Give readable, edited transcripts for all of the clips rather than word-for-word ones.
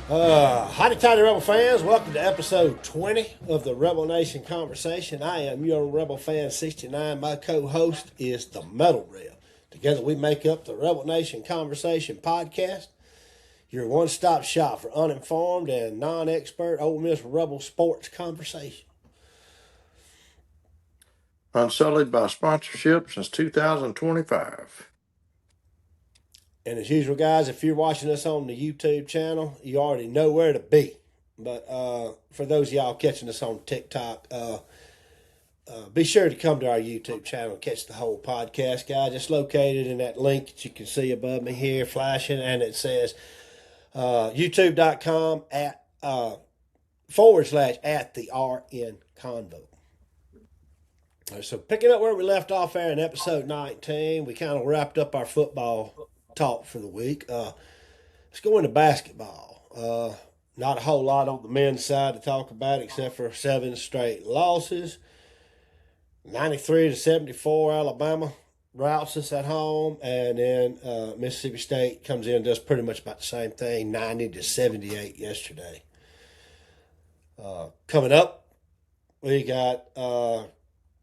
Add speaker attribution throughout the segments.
Speaker 1: Howdy, tidy Rebel fans. Welcome to episode 20 of the Rebel Nation Conversation. I am your Rebel Fan 69. My co-host is the Metal Reb. Together we make up the Rebel Nation Conversation podcast, your one-stop shop for uninformed and non-expert Ole Miss Rebel sports conversation.
Speaker 2: Unsullied by sponsorship since 2025.
Speaker 1: And as usual, guys, if you're watching us on the YouTube channel, you already know where to be. But for those of y'all catching us on TikTok, be sure to come to our YouTube channel and catch the whole podcast, guys. It's located in that link that you can see above me here flashing, and it says youtube.com at / at the RN Convo. So picking up where we left off there in episode 19, we kind of wrapped up our football talk for the week. Let's go into basketball. Not a whole lot on the men's side to talk about except for 7 straight losses. 93-74 Alabama routs us at home, and then Mississippi State comes in and does pretty much about the same thing, 90-78 yesterday. Coming up, we got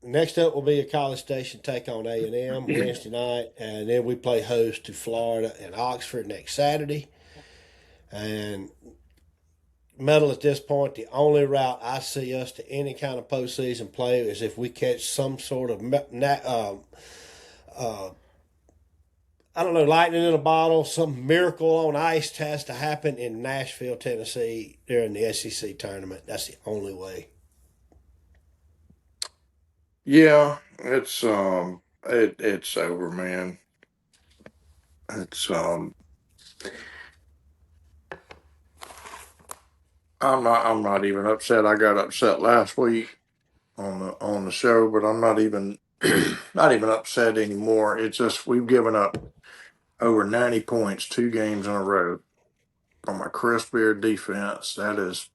Speaker 1: next up will be a College Station take on A&M Wednesday night, and then we play host to Florida and Oxford next Saturday. And Metal, at this point, the only route I see us to any kind of postseason play is if we catch some sort of lightning in a bottle. Some miracle on ice has to happen in Nashville, Tennessee during the SEC tournament. That's the only way.
Speaker 2: Yeah, it's over, man. It's I'm not even upset. I got upset last week on the show, but I'm not even not even upset anymore. It's just we've given up over 90 points 2 games in a row from a Chris Beard defense. That is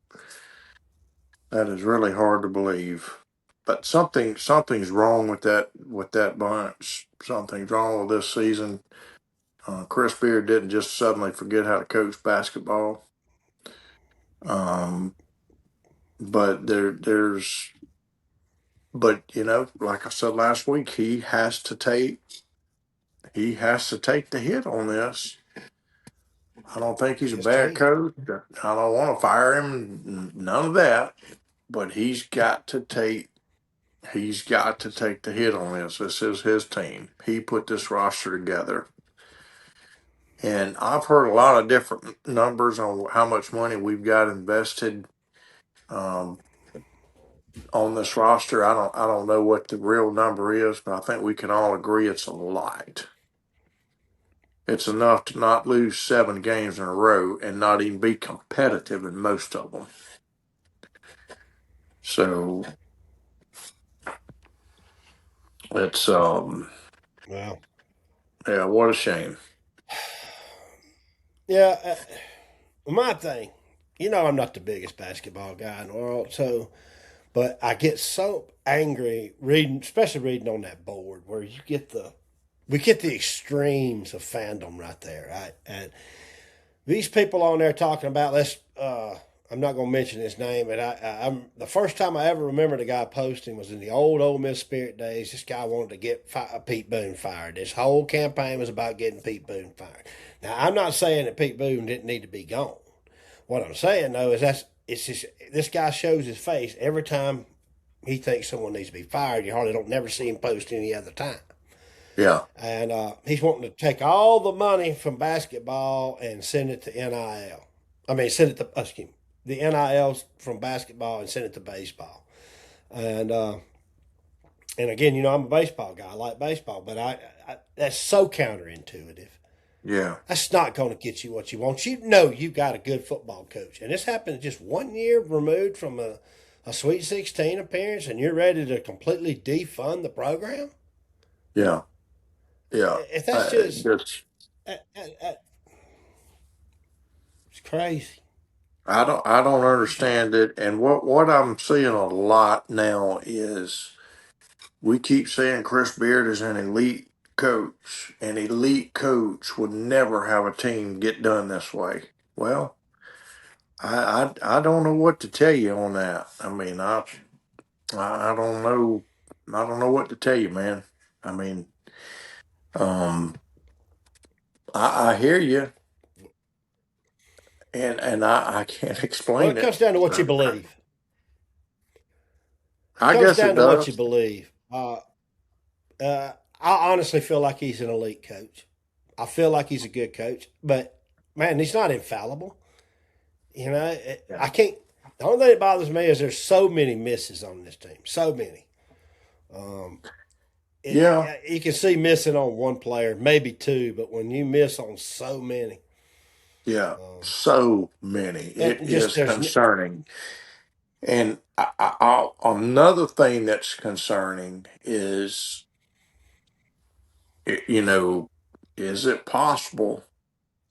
Speaker 2: really hard to believe. But something's wrong with that bunch. Something's wrong with this season. Chris Beard didn't just suddenly forget how to coach basketball. But like I said last week, he has to take the hit on this. I don't think he's a bad coach. I don't want to fire him. None of that. But he's got to take the hit on this. This is his team. He put this roster together. And I've heard a lot of different numbers on how much money we've got invested on this roster. I don't know what the real number is, but I think we can all agree it's a lot. It's enough to not lose 7 games in a row and not even be competitive in most of them. So it's
Speaker 1: Wow.
Speaker 2: Yeah, what a shame.
Speaker 1: Yeah, my thing, I'm not the biggest basketball guy in the world, but I get so angry especially reading on that board where we get the extremes of fandom right there, right? And these people on there talking about I'm not going to mention his name, but I'm the first time I ever remember the guy posting was in the old Ole Miss Spirit days. This guy wanted to get Pete Boone fired. This whole campaign was about getting Pete Boone fired. Now, I'm not saying that Pete Boone didn't need to be gone. What I'm saying though is this guy shows his face every time he thinks someone needs to be fired. You hardly don't never see him post any other time.
Speaker 2: Yeah.
Speaker 1: And he's wanting to take all the money from basketball and send it to NIL. I mean, send it to the NILs from basketball and send it to baseball. And again, I'm a baseball guy. I like baseball, but I that's so counterintuitive.
Speaker 2: Yeah.
Speaker 1: That's not going to get you what you want. You got a good football coach. And this happened just 1 year removed from a Sweet 16 appearance, and you're ready to completely defund the program?
Speaker 2: Yeah. Yeah.
Speaker 1: If that's it's crazy.
Speaker 2: I don't understand it. And what I'm seeing a lot now is we keep saying Chris Beard is an elite coach. An elite coach would never have a team get done this way. Well, I don't know what to tell you on that. I mean, I don't know. I don't know what to tell you, man. I mean, um, I hear you, and I can't
Speaker 1: Well,
Speaker 2: explain
Speaker 1: it
Speaker 2: it.
Speaker 1: comes down to what you
Speaker 2: So,
Speaker 1: believe. It
Speaker 2: I
Speaker 1: comes
Speaker 2: guess
Speaker 1: down
Speaker 2: it
Speaker 1: to what you
Speaker 2: does.
Speaker 1: believe. I honestly feel like he's an elite coach. I feel like he's a good coach, but man, he's not infallible. You know,
Speaker 2: Yeah.
Speaker 1: I can't. The only thing that bothers me is there's so many misses on this team. So many. Um,
Speaker 2: Yeah.
Speaker 1: you can see missing on one player, maybe two, but when you miss on so many,
Speaker 2: Yeah.
Speaker 1: um,
Speaker 2: So many. It
Speaker 1: and just
Speaker 2: is
Speaker 1: there's
Speaker 2: concerning. And another thing that's concerning is, you know, is it possible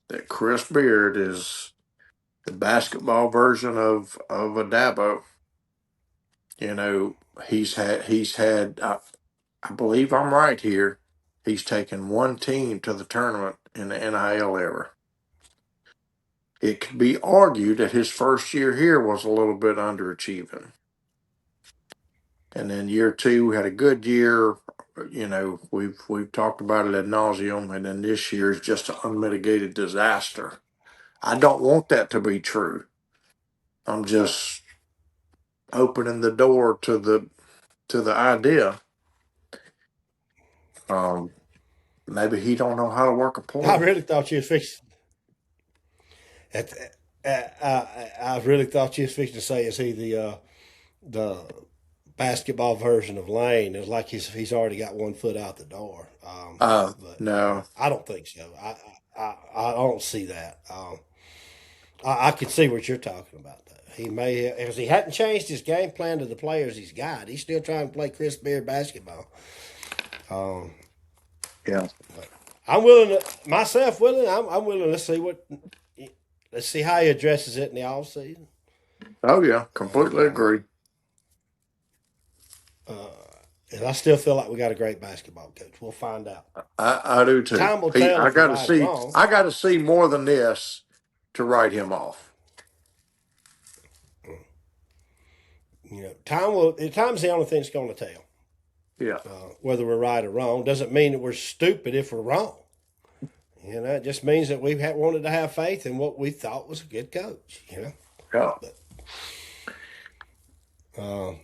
Speaker 2: that Chris Beard is the basketball version of a Dabo? You know, he's had. I believe I'm right here. He's taken one team to the tournament in the NIL era. It could be argued that his first year here was a little bit underachieving. And then year two, we had a good year. You know, we've talked about it ad nauseum, and then this year is just an unmitigated disaster. I don't want that to be true. I'm just opening the door to the idea. Um, Maybe he don't know how to work a
Speaker 1: I
Speaker 2: portal.
Speaker 1: really thought you was fixing. At, I really thought you was fixing to say, is he the basketball version of Lane? It's like he's already got one foot out the door. But
Speaker 2: No,
Speaker 1: I don't think so. I don't see that. I can see what you're talking about. Though. He may, because he hadn't changed his game plan to the players he's got. He's still trying to play Chris Beard basketball. Um,
Speaker 2: yeah,
Speaker 1: but I'm willing to myself willing. I'm willing to see what. Let's see how he addresses it in the off season.
Speaker 2: oh yeah,
Speaker 1: And
Speaker 2: completely agree.
Speaker 1: and I still feel like we got a great basketball coach. We'll find out.
Speaker 2: I do too.
Speaker 1: Time will tell
Speaker 2: I
Speaker 1: if we're
Speaker 2: got to
Speaker 1: right or
Speaker 2: see.
Speaker 1: wrong.
Speaker 2: I got to see more than this to write him off.
Speaker 1: You know, time's the only thing that's going to tell.
Speaker 2: Yeah,
Speaker 1: Whether we're right or wrong doesn't mean that we're stupid if we're wrong. You know, it just means that we wanted to have faith in what we thought was a good coach. You know,
Speaker 2: yeah.
Speaker 1: but uh,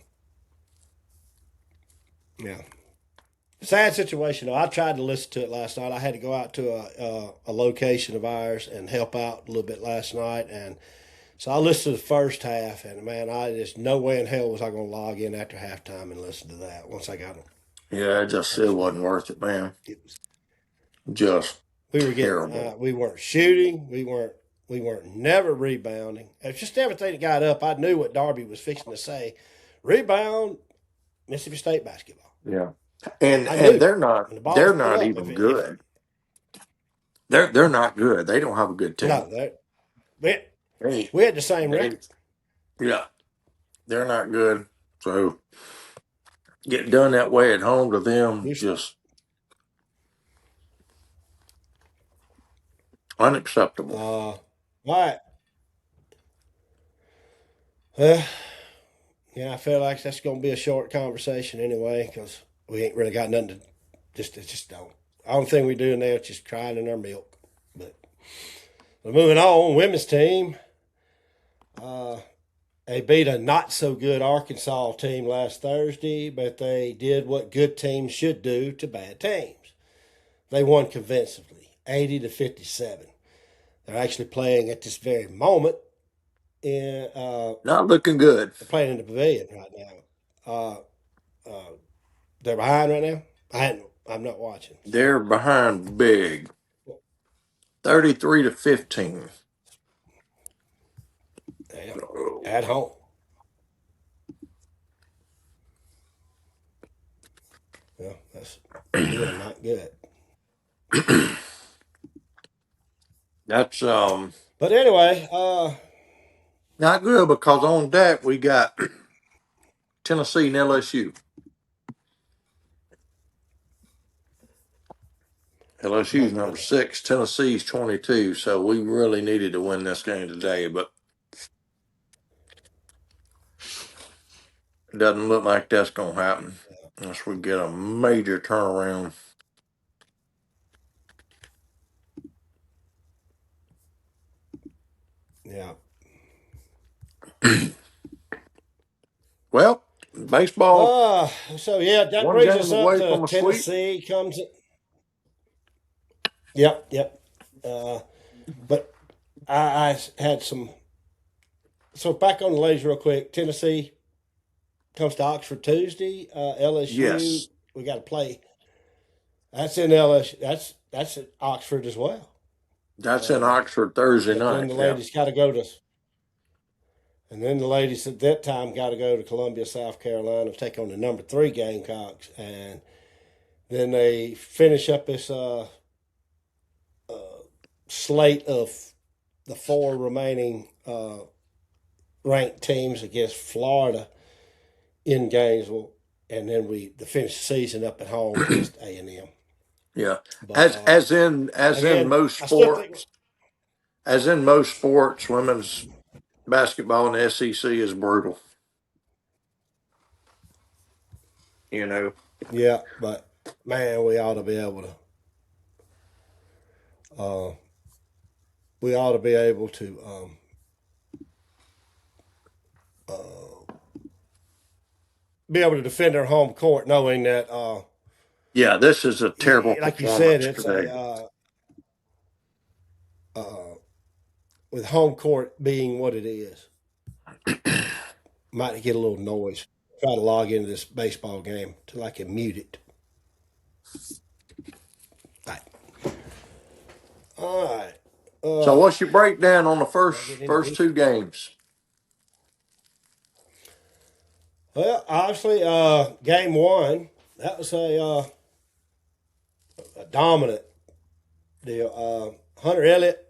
Speaker 1: yeah, sad situation. Though. I tried to listen to it last night. I had to go out to a location of ours and help out a little bit last night, and so I listened to the first half. And man, I just no way in hell was I going to log in after halftime and listen to that. Once I got
Speaker 2: Yeah, it
Speaker 1: first
Speaker 2: wasn't
Speaker 1: quarter,
Speaker 2: worth it, man.
Speaker 1: it was
Speaker 2: Just
Speaker 1: we were getting
Speaker 2: terrible.
Speaker 1: we weren't shooting, we weren't never rebounding. It's just everything that got up. I knew what Darby was fixing to say. Rebound, Mississippi State basketball.
Speaker 2: Yeah,
Speaker 1: I
Speaker 2: and
Speaker 1: knew when the ball was
Speaker 2: they're
Speaker 1: put
Speaker 2: not
Speaker 1: up.
Speaker 2: even
Speaker 1: If
Speaker 2: good. They're not good. They don't have a good
Speaker 1: no,
Speaker 2: team.
Speaker 1: we
Speaker 2: They
Speaker 1: we had the same
Speaker 2: they
Speaker 1: record.
Speaker 2: yeah, they're not good. So get done that way at home to them,
Speaker 1: We
Speaker 2: just unacceptable.
Speaker 1: all right. Uh, yeah, I feel like that's going to be a short conversation anyway because we ain't really got nothing to just don't. Only thing we do now is just crying in our milk. But moving on, women's team. Uh, they beat a not so good Arkansas team last Thursday, but they did what good teams should do to bad teams. They won convincingly, 80-57. They're actually playing at this very moment in
Speaker 2: Not looking good.
Speaker 1: they're playing in the pavilion right now. Uh, they're behind right now. I'm not watching. So
Speaker 2: They're behind big, 33-15.
Speaker 1: yeah,
Speaker 2: Oh.
Speaker 1: at home. Yeah, that's again not good.
Speaker 2: That's
Speaker 1: But anyway,
Speaker 2: not good because on deck we got Tennessee and LSU.
Speaker 1: oh
Speaker 2: LSU's number
Speaker 1: really?
Speaker 2: 6, Tennessee's 22. So we really needed to win this game today, but It doesn't look like that's going to happen unless we get a major turnaround.
Speaker 1: Yeah.
Speaker 2: Well, baseball,
Speaker 1: So yeah, that
Speaker 2: one
Speaker 1: brings
Speaker 2: game
Speaker 1: us up
Speaker 2: away
Speaker 1: to
Speaker 2: from a sweep.
Speaker 1: Tennessee comes. Yep. But I had some. So back on the ladies real quick. Tennessee comes to Oxford Tuesday. LSU,
Speaker 2: Yes,
Speaker 1: we got to play. That's in LSU. That's at Oxford as well.
Speaker 2: that's in Oxford Thursday
Speaker 1: But then
Speaker 2: night.
Speaker 1: the
Speaker 2: Yeah.
Speaker 1: ladies got to go to. And then the ladies at that time got to go to Columbia, South Carolina, to take on the number 3 Gamecocks, and then they finish up this slate of the 4 remaining ranked teams against Florida in Gainesville, and then we finish the season up at home against A&M.
Speaker 2: Yeah.
Speaker 1: But
Speaker 2: As in
Speaker 1: again,
Speaker 2: most
Speaker 1: I still think,
Speaker 2: sports, as in most sports, women's basketball in the SEC is brutal. You know.
Speaker 1: yeah. But man, we ought to be able to. We ought to be able to be able to defend our home court, knowing that,
Speaker 2: Yeah, this is a terrible
Speaker 1: like you said,
Speaker 2: performance
Speaker 1: it's
Speaker 2: today.
Speaker 1: a with home court being what it is. Might get a little noise. Try to log into this baseball game till I can mute it. All right.
Speaker 2: So, what's your breakdown on the
Speaker 1: I'll get
Speaker 2: first
Speaker 1: into
Speaker 2: first
Speaker 1: this.
Speaker 2: 2 games?
Speaker 1: Well, obviously, game 1, that was a dominant deal. Hunter Elliott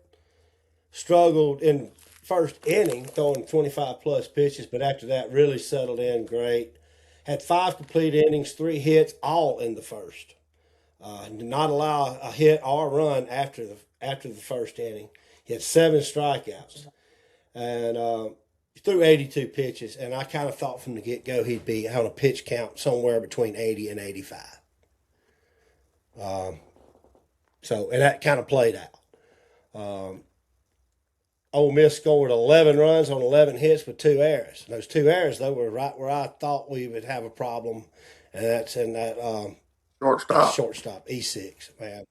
Speaker 1: struggled in first inning, throwing 25 plus pitches, but after that, really settled in great. Had 5 complete innings, 3 hits, all in the first. Did not allow a hit or a run after the first inning. He had 7 strikeouts, and he threw 82 pitches. And I kind of thought from the get go he'd be on a pitch count somewhere between 80 and 85. And that kind of played out. Ole Miss scored 11 runs on 11 hits with 2 errors. And those 2 errors, though, were right where I thought we would have a problem, and that's in that
Speaker 2: Shortstop.
Speaker 1: shortstop E6, man.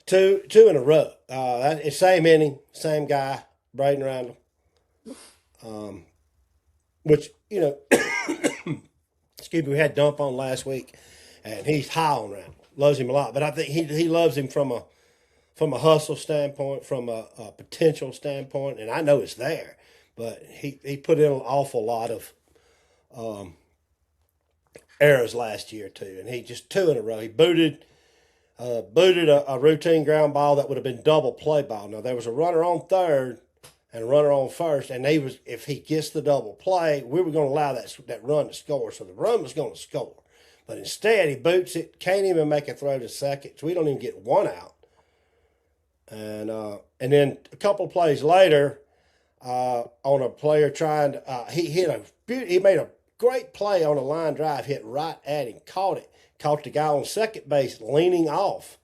Speaker 1: Two in a row. It's same inning, same guy, Braden Randall. Which excuse me, we had Dump on last week, and he's high on Randall. Loves him a lot, but I think he loves him from a hustle standpoint, from a potential standpoint, and I know it's there. But he put in an awful lot of errors last year too, and he just 2 in a row. He booted a routine ground ball that would have been double play ball. Now there was a runner on third and a runner on first, and if he gets the double play, we were going to allow that run to score. So the run was going to score, but instead he boots it, can't even make a throw to second, so we don't even get 1 out. And then a couple of plays later, on a player trying to, he made a great play on a line drive, hit right at him, caught the guy on second base leaning off.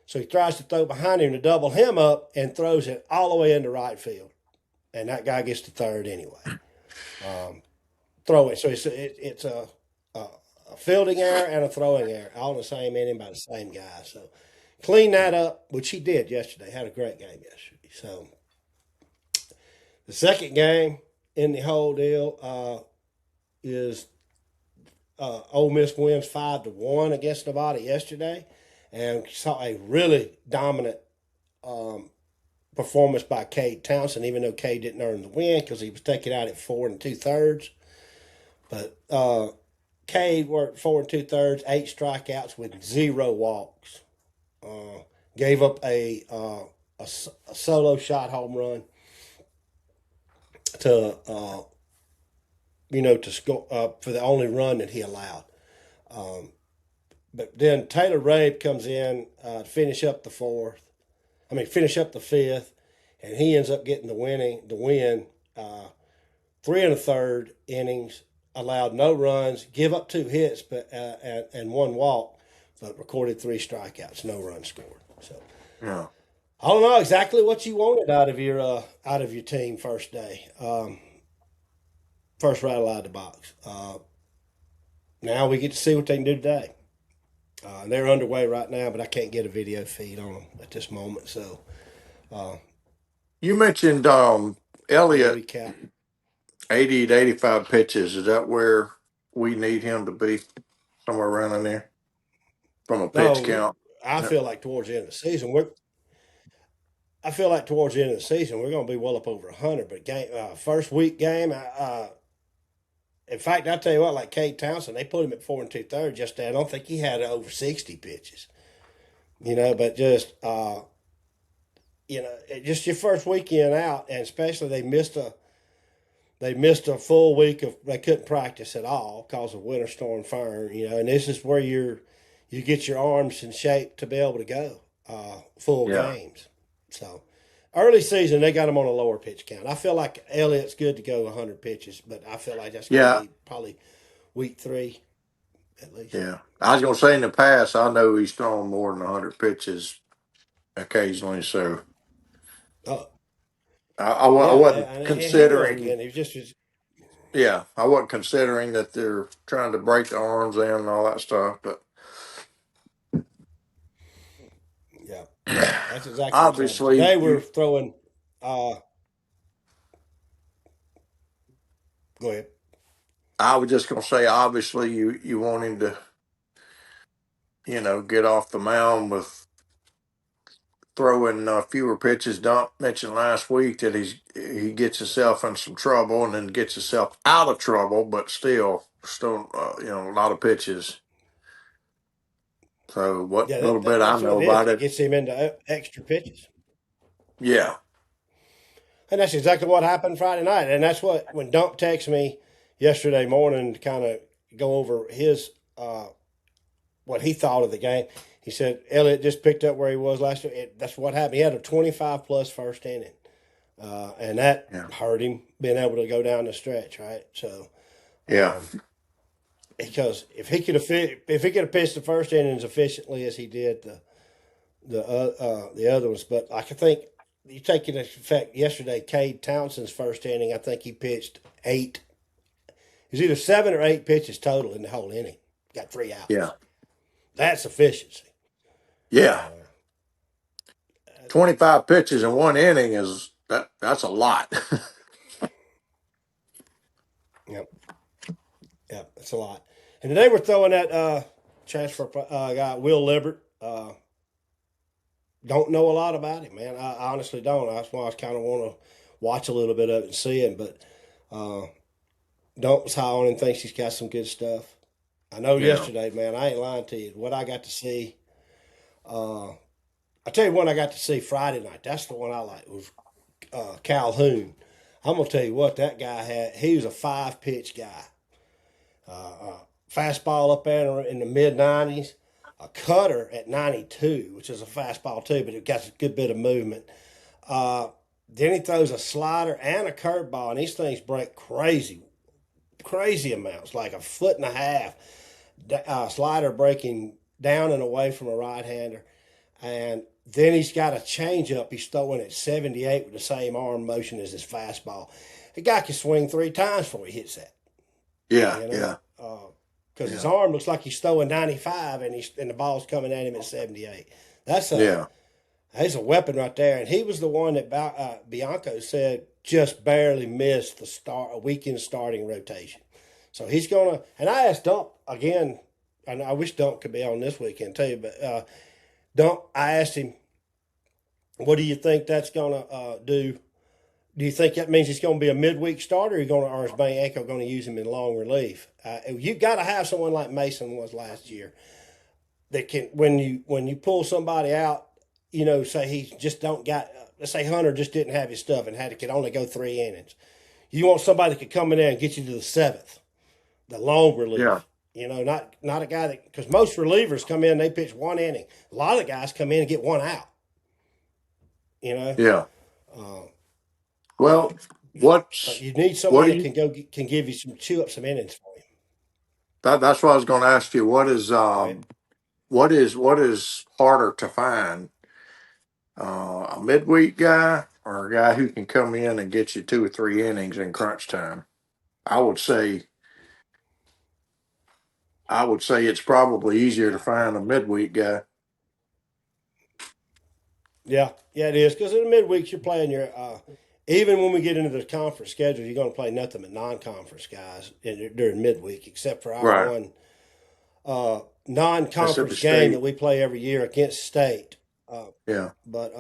Speaker 1: So he tries to throw behind him to double him up and throws it all the way into right field. And that guy gets to third anyway. So it's a fielding error and a throwing error, all in the same inning by the same guy. So clean that up, which he did yesterday. Had a great game yesterday. So the second game in the whole deal is Ole Miss wins 5-1 against Nevada yesterday, and saw a really dominant performance by Cade Townsend, even though Cade didn't earn the win because he was taken out at 4 2/3. But Cade worked 4 2/3, 8 strikeouts with 0 walks. Gave up a solo shot home run to to score for the only run that he allowed. But then Themetalreb comes in to finish up the fifth, and he ends up getting the win. 3 1/3 innings, allowed no runs, give up 2 hits, but and 1 walk, but recorded 3 strikeouts, no runs scored. So
Speaker 2: Yeah.
Speaker 1: I don't know exactly what you wanted out of your team first day, first rattle out of the box. Now we get to see what they can do today. They're underway right now, but I can't get a video feed on them at this moment. So
Speaker 2: You mentioned
Speaker 1: we'll
Speaker 2: Elliott,
Speaker 1: recap.
Speaker 2: 80 to 85 pitches. Is that where we need him to be? Somewhere around in there from a pitch
Speaker 1: No,
Speaker 2: count?
Speaker 1: I feel like towards the end of the season we're going to be well up over 100. But first week game, in fact, I tell you what, like Cade Townsend, they put him at 4 2/3 yesterday. I don't think he had over 60 pitches. But just just your first weekend out, and especially they missed a full week they couldn't practice at all because of Winter Storm Fern. And this is where you get your arms in shape to be able to go full
Speaker 2: Yeah.
Speaker 1: games. So early season they got him on a lower pitch count. I feel like Elliott's good to go 100 pitches, but I feel like that's going to
Speaker 2: Yeah.
Speaker 1: be probably week 3 at least.
Speaker 2: Yeah. I was going to say in the past, I know he's thrown more than 100 pitches occasionally. So
Speaker 1: Oh
Speaker 2: I
Speaker 1: yeah,
Speaker 2: wasn't
Speaker 1: and he will
Speaker 2: considering,
Speaker 1: again. He was just
Speaker 2: yeah, I wasn't considering that they're trying to break the arms in and all that stuff. But
Speaker 1: yeah, that's exactly what's happening.
Speaker 2: obviously,
Speaker 1: Today we're throwing. Go ahead.
Speaker 2: I was just going to say, obviously, you want him to, get off the mound with throwing fewer pitches. Dump mentioned last week that he gets himself in some trouble and then gets himself out of trouble, but still, a lot of pitches. So what
Speaker 1: Yeah,
Speaker 2: little bit I
Speaker 1: that's what
Speaker 2: know
Speaker 1: it is.
Speaker 2: about
Speaker 1: It
Speaker 2: it,
Speaker 1: gets him into extra pitches.
Speaker 2: yeah,
Speaker 1: And that's exactly what happened Friday night. And that's when Dump texted me yesterday morning to kind of go over what he thought of the game. He said Elliott just picked up where he was last year. That's what happened. He had a 25 plus first inning, and that
Speaker 2: yeah,
Speaker 1: hurt him being able to go down the stretch. Right, so
Speaker 2: yeah,
Speaker 1: because if he could have pitched the first inning as efficiently as he did the other ones, but I think you take into effect yesterday, Cade Townsend's first inning. I think he pitched 8. It was either 7 or 8 pitches total in the whole inning. Got 3 outs.
Speaker 2: yeah,
Speaker 1: That's efficiency.
Speaker 2: yeah. 25 pitches in one inning that's a lot.
Speaker 1: Yep. Yep. That's a lot. And today we're throwing that transfer guy, Will Libbert. Don't know a lot about him, man. I honestly don't. That's why I kind of want to watch a little bit of it and see him. But Don't was high on him, thinks he's got some good stuff. I know
Speaker 2: Yeah,
Speaker 1: yesterday, man, I ain't lying to you. What I got to see, I tell you what I got to see Friday night. That's the one I like. Was Calhoun. I'm gonna tell you what that guy had. He was a 5 pitch guy. Fastball up there in the mid 90s, a cutter at 92, which is a fastball too, but it got a good bit of movement. Then he throws a slider and a curveball, and these things break crazy amounts, like a 1.5 foot. Slider breaking down and away from a right hander, and then he's got a changeup. He's throwing at 78 with the same arm motion as his fastball. The guy can swing 3 times before he hits that.
Speaker 2: yeah,
Speaker 1: You
Speaker 2: yeah,
Speaker 1: know, because his
Speaker 2: yeah,
Speaker 1: arm looks like he's throwing 95, and the ball's coming at him at 78. That's
Speaker 2: yeah,
Speaker 1: a weapon right there. And he was the one that Bianco said just barely missed a weekend starting rotation. So he's gonna. And I asked Dump again, and I wish Dump could be on this weekend too. But Dump, I asked him, "What do you think that's gonna do? Do you think that means he's going to be a midweek starter? Or is Bianco going to use him in long relief? You got to have someone like Mason was last year that can when you pull somebody out, say he just don't got. Let's say Hunter just didn't have his stuff and could only go 3 innings. You want somebody that could come in there and get you to the 7th, the long relief.
Speaker 2: yeah,
Speaker 1: Not a guy that, because most relievers come in, they pitch 1 inning. A lot of guys come in and get 1 out. You know.
Speaker 2: yeah.
Speaker 1: Uh,
Speaker 2: Well, What's
Speaker 1: You need
Speaker 2: what
Speaker 1: someone
Speaker 2: do
Speaker 1: that
Speaker 2: you?
Speaker 1: can give you some chew up some innings for you.
Speaker 2: That's what I was going to ask you.
Speaker 1: Go ahead.
Speaker 2: What is harder to find? A midweek guy or a guy who can come in and get you 2 or 3 innings in crunch time? I would say I would say it's probably easier to
Speaker 1: Yeah.
Speaker 2: find a midweek guy.
Speaker 1: Yeah, it is because in the midweeks you're playing your. Even when we get into the conference schedule, you're going to play nothing but non-conference guys during midweek, except for our
Speaker 2: Right.
Speaker 1: one non-conference
Speaker 2: Mississippi
Speaker 1: game that
Speaker 2: State.
Speaker 1: we play every year against state. Uh,
Speaker 2: Yeah.
Speaker 1: but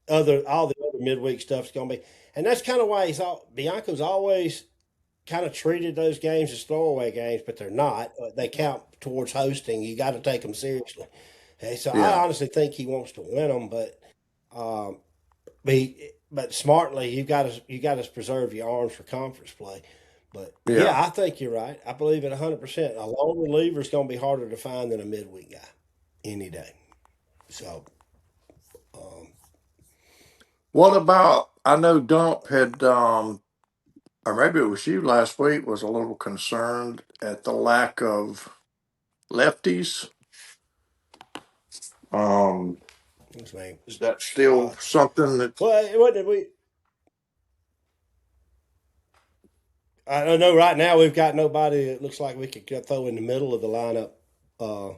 Speaker 1: other all the other midweek stuff's going to be, and that's kind of why Bianco's always kind of treated those games as throwaway games, but they're not. They count towards hosting. You got to take them seriously. Okay, so I
Speaker 2: Yeah.
Speaker 1: honestly think he wants to win them, but um, but smartly you got to preserve your arms for conference play. But
Speaker 2: Yeah.
Speaker 1: yeah, I think you're right. I believe it 100%. A lone reliever is going to be harder to find than a midweek guy any day. So um,
Speaker 2: What about? I know Dump had, or maybe it was you last week, was a little concerned at the lack of lefties. Um,
Speaker 1: what's his name?
Speaker 2: is that still
Speaker 1: Uh,
Speaker 2: something that?
Speaker 1: well, what did we? I don't know. Right now, we've got nobody that looks like we could throw in the middle of the lineup. Uh,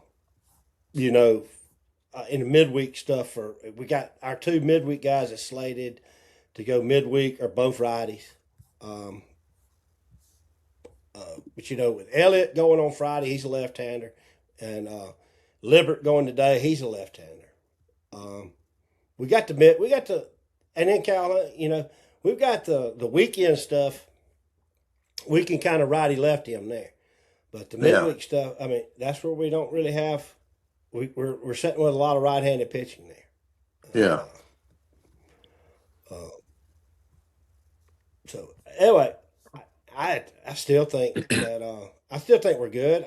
Speaker 1: you know, in the midweek stuff. For we got our two midweek guys that slated to go midweek are both righties. Um, but with Elliott going on Friday, he's a left-hander, and Libert going today, he's a left-hander. Um, and then Cal, we've got the weekend stuff. We can kind of righty lefty them there, but the
Speaker 2: Yeah.
Speaker 1: midweek stuff, I mean, that's where we don't really have. We're sitting with a lot of right-handed pitching there, and
Speaker 2: Yeah.
Speaker 1: so anyway, I still think that I still think we're good.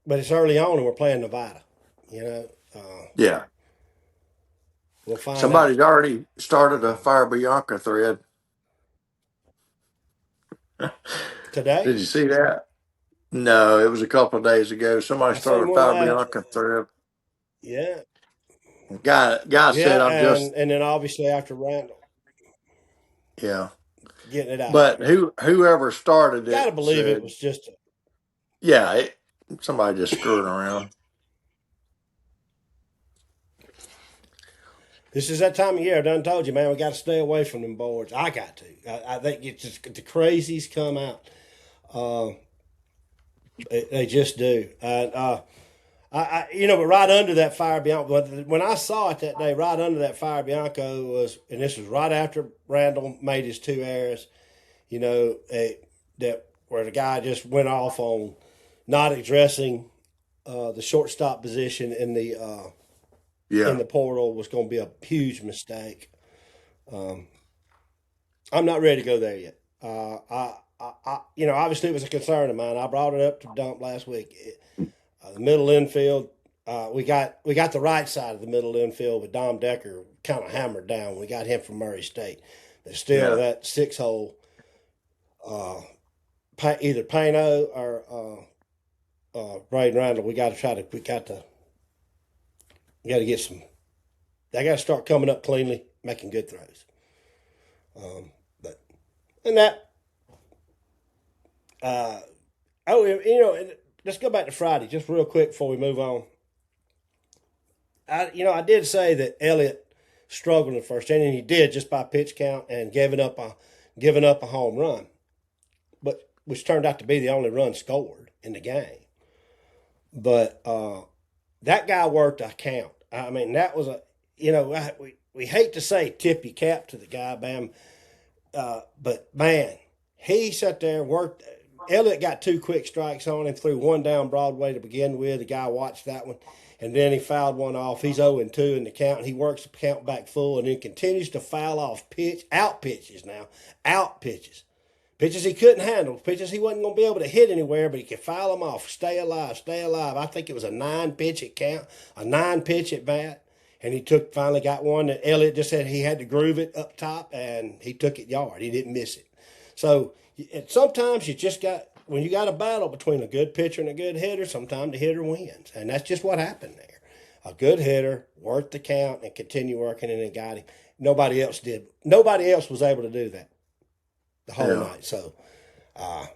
Speaker 1: But it's early on and we're playing Nevada. You know,
Speaker 2: Yeah.
Speaker 1: we'll find out
Speaker 2: Somebody's already started a Fire Bianca thread.
Speaker 1: today.
Speaker 2: Did you see that? No, it was a couple of days ago. Somebody
Speaker 1: I seen
Speaker 2: started a
Speaker 1: one
Speaker 2: Fire
Speaker 1: last.
Speaker 2: Bianca thread.
Speaker 1: Yeah,
Speaker 2: Guy
Speaker 1: yeah,
Speaker 2: said, "I'm just
Speaker 1: and then obviously after Randall
Speaker 2: yeah."
Speaker 1: getting it out
Speaker 2: But
Speaker 1: there,
Speaker 2: whoever started
Speaker 1: got to
Speaker 2: it
Speaker 1: believe it
Speaker 2: said,
Speaker 1: was just.
Speaker 2: "Yeah, somebody just screwing around."
Speaker 1: This is that time of year. I done told you, man. We got to stay away from them boards. I got to. I think it's just the crazies come out. Uh, they just do. And but right under that Fire Bianco, when I saw it that day, right under that Fire Bianco and this was right after Randall made his two errors. That where the guy just went off on not addressing the shortstop position in
Speaker 2: Yeah,
Speaker 1: the portal was going to be a huge mistake. I'm not ready to go there yet. Obviously it was a concern of mine. I brought it up to Dump last week. The middle infield, we got the right side of the middle infield with Dom Decker kind of hammered down. We got him from Murray State. But still,
Speaker 2: yeah,
Speaker 1: that six hole, either Pano or Braden Randall, we got to get some. They got to start coming up cleanly, making good throws. But and that, uh, let's go back to Friday just real quick before we move on. I did say that Elliott struggled in the first inning. He did just by pitch count and giving up a home run, but which turned out to be the only run scored in the game. But that guy worked a count. I mean, that was we hate to say tip your cap to the guy, Bam, but man, he sat there and worked. Elliott got two quick strikes on him, threw one down Broadway to begin with. The guy watched that one, and then he fouled one off. He's 0-2 in the count. He works the count back full, and then continues to foul off out pitches pitches he couldn't handle, pitches he wasn't going to be able to hit anywhere, but he could foul them off. Stay alive, stay alive. I think it was a 9 pitch at bat, and he finally got one that Elliott just said he had to groove it up top, and he took it yard. He didn't miss it. So sometimes you just got, when you got a battle between a good pitcher and a good hitter, sometimes the hitter wins, and that's just what happened there. A good hitter worked the count and continued working, and it got him. Nobody else did. Nobody else was able to do that the whole night. So I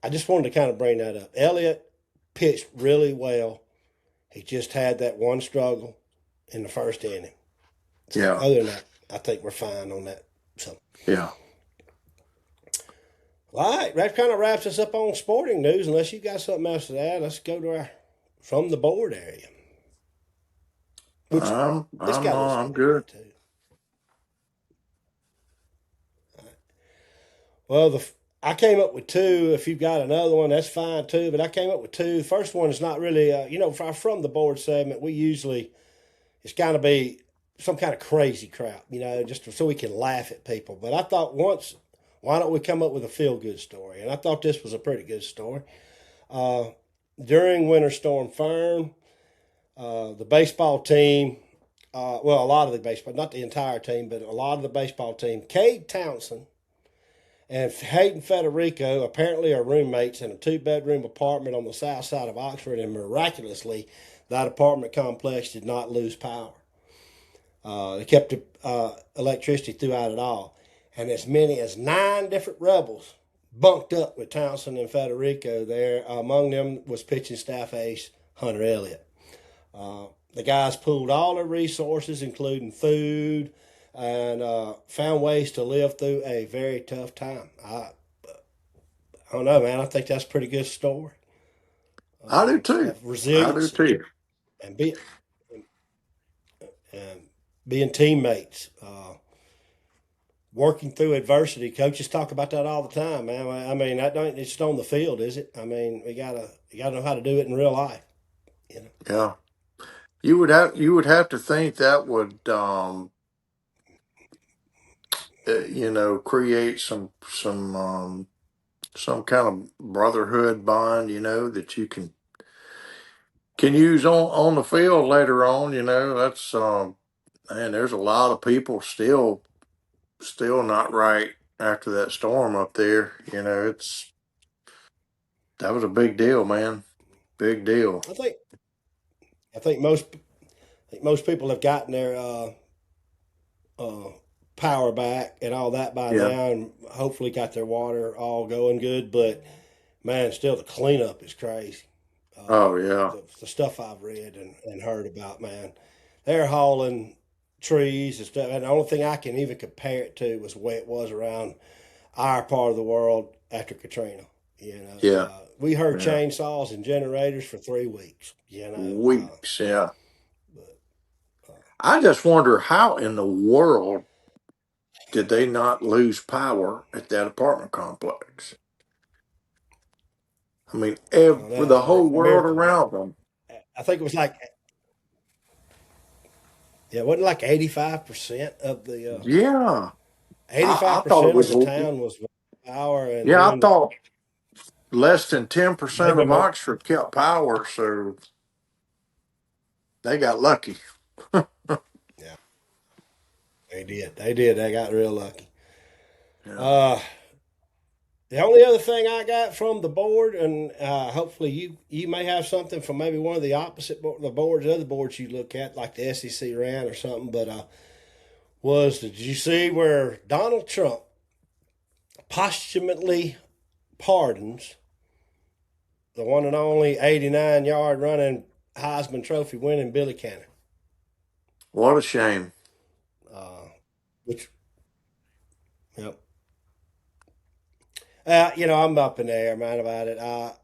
Speaker 1: just wanted to kind of bring that up. Elliott pitched really well. He just had that one struggle in the first inning. So other than that, I think we're fine on that. So all right, that kind of wraps us up on sporting news. Unless you got something else to add, let's go to our from the board area. Which
Speaker 2: I'm good.
Speaker 1: Too. Right. Well, I came up with two. If you've got another one, that's fine too. But I came up with two. The first one is not really, for our from the board segment, we usually, it's got to be some kind of crazy crap, just so we can laugh at people. But I thought once, why don't we come up with a feel-good story? And I thought this was a pretty good story. During Winter Storm Fern, the baseball team, a lot of the baseball, not the entire team, but a lot of the baseball team, Cade Townsend and Hayden Federico apparently are roommates in a 2-bedroom apartment on the south side of Oxford, and miraculously, that apartment complex did not lose power. They kept electricity throughout it all. And as many as 9 different rebels bunked up with Townsend and Federico there. Among them was pitching staff ace Hunter Elliott. The guys pooled all their resources, including food, and found ways to live through a very tough time. I don't know, man. I think that's a pretty good story.
Speaker 2: I do too.
Speaker 1: Resilience. And being teammates. Working through adversity. Coaches talk about that all the time, man. I mean, it's just on the field, is it? I mean, you gotta know how to do it in real life.
Speaker 2: Yeah. You would have to think that would create some kind of brotherhood bond, that you can use on the field later on. That's man, there's a lot of people still not right after that storm up there. That was a big deal, man. Big deal.
Speaker 1: I think most people have gotten their power back and all that by now, and hopefully got their water all going good. But man, still the cleanup is crazy. The stuff I've read and heard about, man, they're hauling trees and stuff. And the only thing I can even compare it to was the way it was around our part of the world after Katrina. We heard chainsaws and generators for 3 weeks.
Speaker 2: Weeks, yeah. I just wonder how in the world did they not lose power at that apartment complex? I mean, the whole world around them.
Speaker 1: I think it was like, it wasn't like 85% of the. 85% of the town was power. And
Speaker 2: I thought less than 10% of Oxford kept power, so they got lucky.
Speaker 1: Yeah, they did. They got real lucky.
Speaker 2: Yeah.
Speaker 1: The only other thing I got from the board, and hopefully you may have something from maybe one of the opposite the other boards you look at, like the SEC ran or something, but did you see where Donald Trump posthumously pardons the one and only 89-yard running Heisman Trophy winning Billy Cannon?
Speaker 2: What a shame.
Speaker 1: I'm up in the air, man, about it.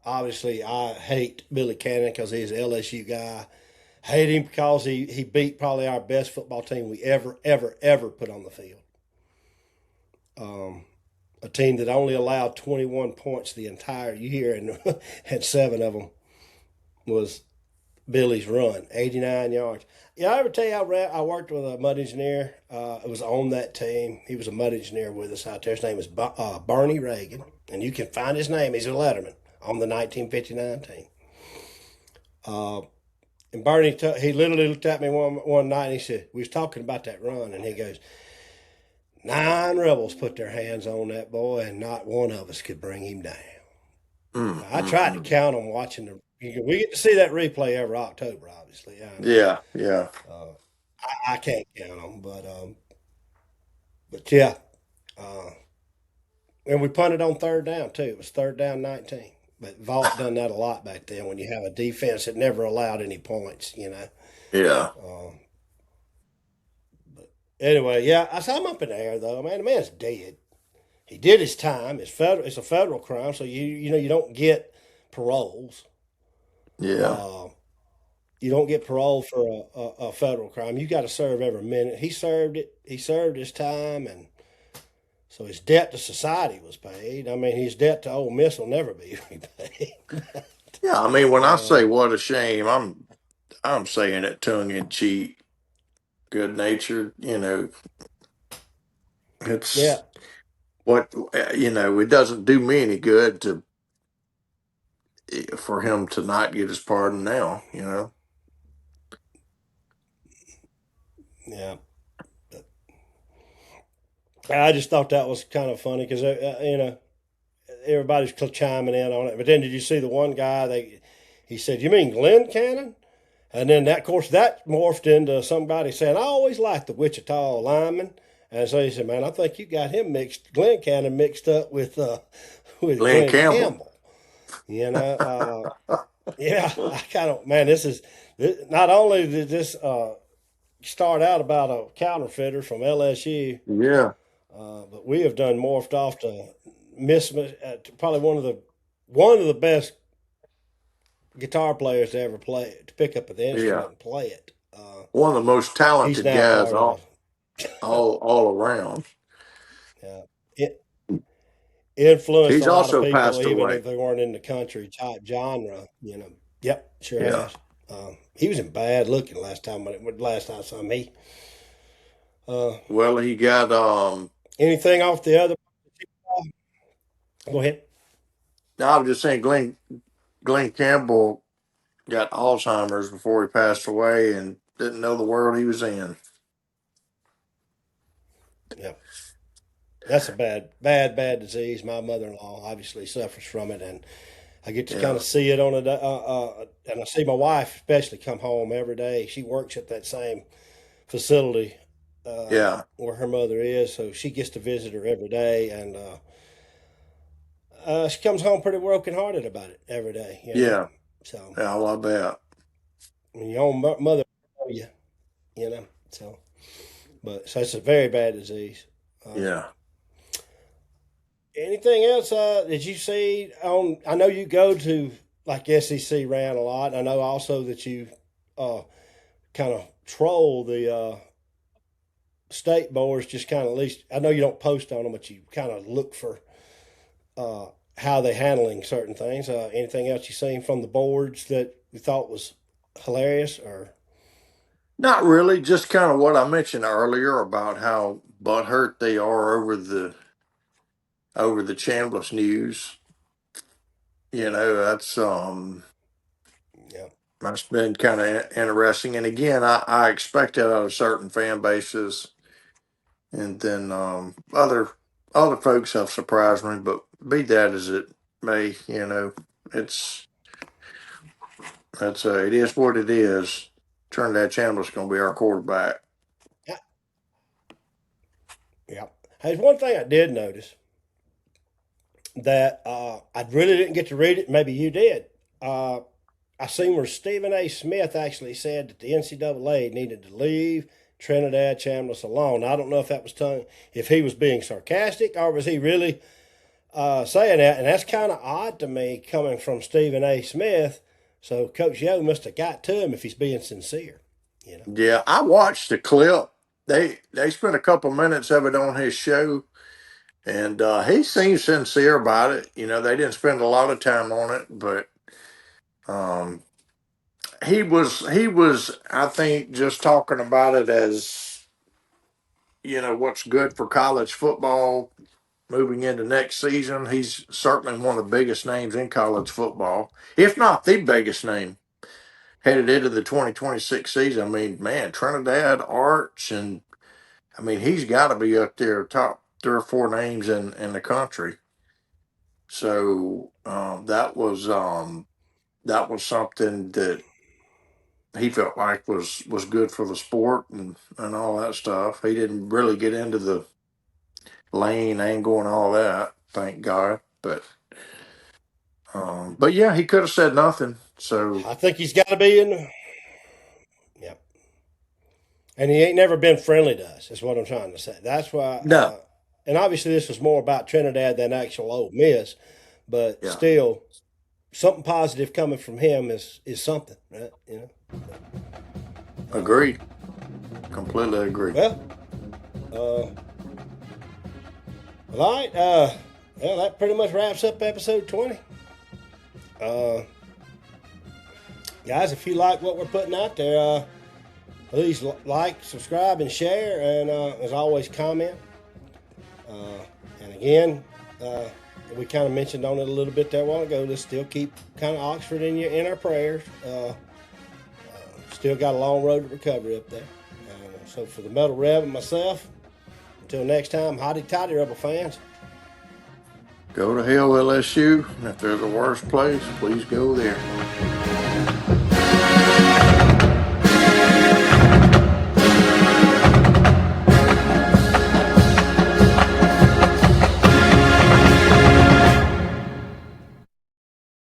Speaker 1: Obviously, I hate Billy Cannon because he's an LSU guy. Hate him because he beat probably our best football team we ever put on the field. A team that only allowed 21 points the entire year, and 7 of them was Billy's run, 89 yards. I ever tell you I worked with a mud engineer. It was on that team. He was a mud engineer with us out there. His name was Bernie Reagan, and you can find his name. He's a letterman on the 1959 team. And Bernie, he literally looked at me one night and he said, we was talking about that run, and he goes, 9 rebels put their hands on that boy, and not one of us could bring him down. I tried to
Speaker 2: Mm.
Speaker 1: count them watching the. We get to see that replay every October, obviously. I know.
Speaker 2: Yeah, yeah,
Speaker 1: I can't count them, but yeah. Uh, and we punted on third down too. It was third down 19. But Vaught done that a lot back then when you have a defense that never allowed any points, you know.
Speaker 2: yeah,
Speaker 1: Um, but anyway, yeah, I'm up in the air though. Man, the man's dead. He did his time. It's federal. It's a federal crime, so you don't get paroles.
Speaker 2: yeah.
Speaker 1: Uh, you don't get parole for a federal crime. You got to serve every minute. He served it. He served his time, and so his debt to society was paid. I mean, his debt to Ole Miss will never be repaid.
Speaker 2: Yeah, I mean, when I
Speaker 1: uh,
Speaker 2: say what a shame, I'm saying it tongue in cheek, good natured.
Speaker 1: yeah,
Speaker 2: It's what It doesn't do me any good to for him to not get his pardon now.
Speaker 1: yeah. I just thought that was kind of funny because everybody's chiming in on it. But then did you see the one guy? He said, "You mean Glenn Cannon?" And then that, of course, that morphed into somebody saying, "I always liked the Wichita lineman." And so he said, "Man, I think you got him Glenn Cannon mixed up with
Speaker 2: Glenn
Speaker 1: Glenn
Speaker 2: Campbell.
Speaker 1: Campbell." You know, yeah, I kind of man, not only did this start out about a counterfeiter from LSU,
Speaker 2: Yeah,
Speaker 1: but we have done morphed off to probably one of the best guitar players to ever play it, to pick up the
Speaker 2: yeah.
Speaker 1: instrument and play it.
Speaker 2: One of the most
Speaker 1: He's
Speaker 2: talented
Speaker 1: now
Speaker 2: guys
Speaker 1: part of
Speaker 2: all around.
Speaker 1: it influenced
Speaker 2: He's
Speaker 1: a lot of
Speaker 2: also
Speaker 1: people,
Speaker 2: passed
Speaker 1: even
Speaker 2: away.
Speaker 1: if they weren't in the country type genre. Yep, sure
Speaker 2: Yeah.
Speaker 1: has. He was in bad looking last time I saw him. Uh,
Speaker 2: Well, he got
Speaker 1: anything off the other? Go ahead.
Speaker 2: no, I was just saying Glenn Campbell got Alzheimer's before he passed away and didn't know the world he was in.
Speaker 1: Yep. That's a bad disease. My mother-in-law obviously suffers from it, and I get to kind
Speaker 2: Yeah.
Speaker 1: of see it and I see my wife especially come home every day. She works at that same facility
Speaker 2: Yeah.
Speaker 1: where her mother is, so she gets to visit her every day, and she comes home pretty brokenhearted about it every day.
Speaker 2: Yeah.
Speaker 1: So
Speaker 2: Yeah, I love that.
Speaker 1: when your own mother, you, you know, so so it's a very bad disease. Um,
Speaker 2: Yeah.
Speaker 1: Anything else that you see on? I know you go to like SEC ran a lot. I know also that you uh, kind of troll the state boards. Just kind of at least I know you don't post on them, but you kind of look for uh, how they handling certain things. Anything else you seen from the boards that you thought was hilarious or?
Speaker 2: Not really, just kind of what I mentioned earlier about how butthurt they are over the Chambliss news. That's
Speaker 1: Yeah,
Speaker 2: that's been kind of interesting. And again, I expect that out of certain fan bases, and then other folks have surprised me. But be that as it may, it's it is what it is. Trinidad Chambliss going to be our quarterback.
Speaker 1: yeah, yeah. There's one thing I did notice that I really didn't get to read it. Maybe you did. I seen where Stephen A. Smith actually said that the NCAA needed to leave Trinidad Chambliss alone. I don't know if that was if he was being sarcastic or was he really saying that, and that's kind of odd to me coming from Stephen A. Smith. So Coach Yo must have got to him if he's being sincere. You know.
Speaker 2: Yeah, I watched the clip. They spent a couple minutes of it on his show, and he seemed sincere about it. They didn't spend a lot of time on it, but um, he was I think just talking about it as what's good for college football moving into next season. He's certainly one of the biggest names in college football, if not the biggest name. headed into the 2026 season. I mean, man, Trinidad, Arch, and I mean, he's got to be up there, top 3 or 4 names in the country. So that was something that he felt like was good for the sport and all that stuff. He didn't really get into the lane angle and all that, thank God. But yeah, he could have said nothing. So
Speaker 1: I think he's got to be in. Yeah, and he ain't never been friendly to us. Is what I'm trying to say. That's why.
Speaker 2: no,
Speaker 1: And obviously, this was more about Trinidad than actual Ole Miss, but
Speaker 2: yeah,
Speaker 1: still, something positive coming from him is something, right?
Speaker 2: agree, completely agree.
Speaker 1: Well, uh, all right. Well, that pretty much wraps up episode 20. Uh, guys, if you like what we're putting out there, please like, subscribe, and share. And as always, comment. And again, we kind of mentioned on it a little bit there a while ago. Let's still keep kind of Oxford in our prayers. Still got a long road to recovery up there. So for the Metal Reb and myself, until next time, hotty toddy, Rebel fans.
Speaker 2: Go to hell, LSU. And if there's a worse place, please go there.